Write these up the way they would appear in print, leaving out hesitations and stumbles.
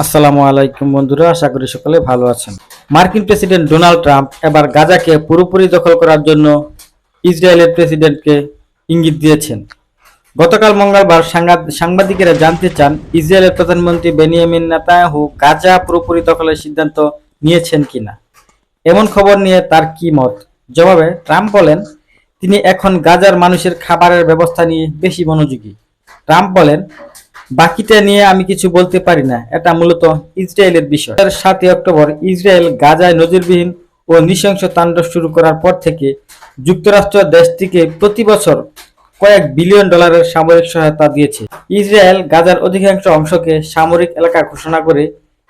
আসসালামু আলাইকুম বন্ধুরা, আশা করি সকলে ভালো আছেন। মার্কিন প্রেসিডেন্ট ডোনাল্ড ট্রাম্প এবার গাজাকে পুরোপুরি দখল করার জন্য ইসরায়েলের প্রেসিডেন্টকে ইঙ্গিত দিয়েছেন। গতকাল মঙ্গলবার সাংবাদিকেরা জানতে চান ইসরায়েলের প্রধানমন্ত্রী বেনিয়ামিন নেতানিয়াহু গাজা পুরোপুরি দখলের সিদ্ধান্ত নিয়েছেন কিনা। এমন খবর নিয়ে তার কি মত? জবাবে ট্রাম্প বলেন, তিনি এখন গাজার মানুষের খাবারের ব্যবস্থা নিয়ে বেশি মনোযোগী। ট্রাম্প বলেন, বাকিটা নিয়ে আমি কিছু বলতে পারি না, এটা মূলত ইসরায়েলের বিষয়। 7 অক্টোবর ইসরায়েল গাজায় নজিরবিহীন ও নৃশংস তাণ্ডব শুরু করার পর থেকে যুক্তরাষ্ট্র দেশটিকে প্রতি বছর কয়েক বিলিয়ন ডলারের সামরিক সহায়তা দিয়েছে। ইসরায়েল গাজার অধিকাংশ অংশকে সামরিক এলাকা ঘোষণা করে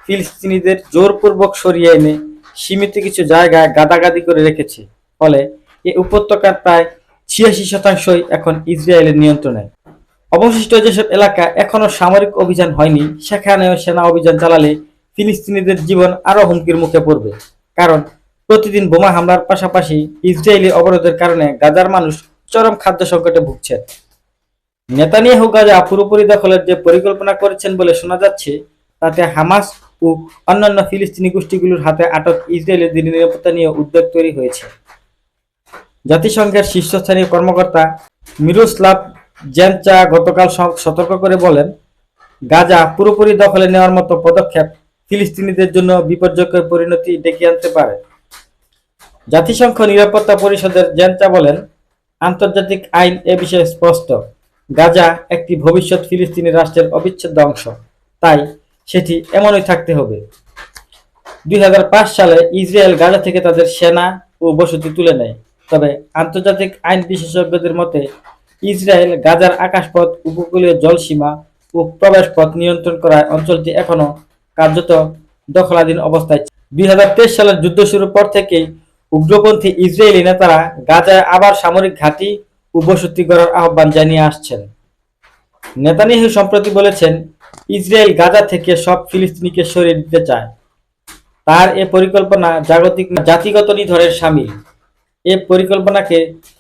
ফিলিস্তিনিদের জোরপূর্বক সরিয়ে এনে সীমিত কিছু জায়গায় গাদাগাদি করে রেখেছে। ফলে এই উপত্যকার প্রায় 86% এখন ইসরায়েলের নিয়ন্ত্রণে। অবশিষ্ট যেসব এলাকা এখনো সামরিক অভিযান হয়নি, সেখানেও সেনা অভিযান চালালে ফিলিস্তিনিদের জীবন আরও হুমকির মুখে পড়বে। কারণ প্রতিদিন বোমা হামলার পাশাপাশি ইসরায়েলি অবরোধের কারণে গাজার মানুষ চরম খাদ্য সংকটে ভুগছেন। নেতানিয়াহু গাজা পুরোপুরি দখলের যে পরিকল্পনা করেছেন বলে শোনা যাচ্ছে, তাতে হামাস ও অন্যান্য ফিলিস্তিনি গোষ্ঠীগুলোর হাতে আটক ইসরায়েলের নিরাপত্তা নিয়ে উদ্বেগ তৈরি হয়েছে। জাতিসংঘের শীর্ষস্থানীয় কর্মকর্তা মিরোস্লাভ জেনচা গতকাল সতর্ক করে বলেন, গাজা পুরোপুরি দখলে নেওয়ার মতো পদক্ষেপ ফিলিস্তিনিদের জন্য বিপর্যয়কর পরিণতি ডেকে আনতে পারে। জাতিসংঘ নিরাপত্তা পরিষদের জেনচা বলেন, আন্তর্জাতিক আইন এ বিষয়ে স্পষ্ট, গাজা একটি ভবিষ্যৎ ফিলিস্তিনি রাষ্ট্রের অবিচ্ছেদ্য অংশ, তাই সেটি এমনই থাকতে হবে। 2005 সালে ইসরায়েল গাজা থেকে তাদের সেনা ও বসতি তুলে নেয়। তবে আন্তর্জাতিক আইন বিশেষজ্ঞদের মতে ইসরায়েল গাজার আকাশপথ, উপকূলীয় জলসীমা ও প্রবেশ পথ নিয়ন্ত্রণ করায় অঞ্চলটি এখনো কার্যত দখলাধীন অবস্থায়। 2023 সালের যুদ্ধ শুরুর পর থেকেই উগ্রপন্থী ইসরায়েলি নেতারা গাজায় আবার সামরিক ঘাঁটি ও বসতি গড়ার আহ্বান জানিয়ে আসছেন। নেতানিয়াহু সম্প্রতি বলেছেন, ইসরায়েল গাজা থেকে সব ফিলিস্তিনিকে সরিয়ে দিতে চায়। তার এ পরিকল্পনা জাতিগত নিধনের শামিল। এ পরিকল্পনাকে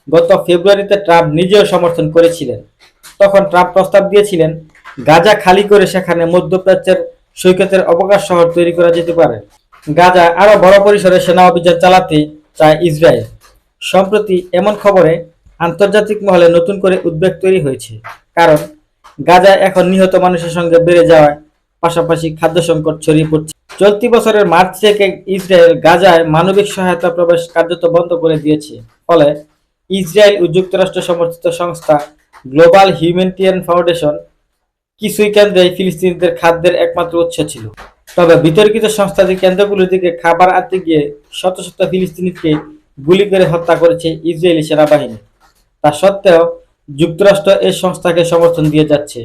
গত ফেব্রুয়ারিতে ট্রাম্প নিজেও সমর্থন করেছিলেন। তখন ট্রাম্প প্রস্তাব দিয়েছিলেন, গাজা খালি করে সেখানে মধ্যপ্রাচ্যের সৈকতের অবকাশ শহর তৈরি করা যেতে পারে। গাজা আরও বড় পরিসরে সেনা অভিযান চালাতে চায় ইসরায়েল। সম্প্রতি এমন খবরে আন্তর্জাতিক মহলে নতুন করে উদ্বেগ তৈরি হয়েছে। কারণ গাজায় এখন নিহত মানুষের সঙ্গে বেড়ে যাওয়ার পাশাপাশি খাদ্য সংকট ছড়িয়ে পড়ছে। চলতি বছরের মার্চ থেকে ইসরায়েল গাজায় মানবিক সহায়তা প্রবেশ কার্যত বন্ধ করে দিয়েছে। ফলে ইসরায়েল ও যুক্তরাষ্ট্র সমর্থিত সংস্থা গ্লোবাল হিউম্যানিটেরিয়ান ফাউন্ডেশন কিছুই কেন্দ্রে ফিলিস্তিনিদের খাদ্যের একমাত্র উৎস ছিল। তবে বিতর্কিত সংস্থাটির কেন্দ্রগুলোর দিকে খাবার আনতে গিয়ে শত শত ফিলিস্তিনিকে গুলি করে হত্যা করেছে ইসরায়েলি সেনাবাহিনী। তা সত্ত্বেও যুক্তরাষ্ট্র এই সংস্থাকে সমর্থন দিয়ে যাচ্ছে।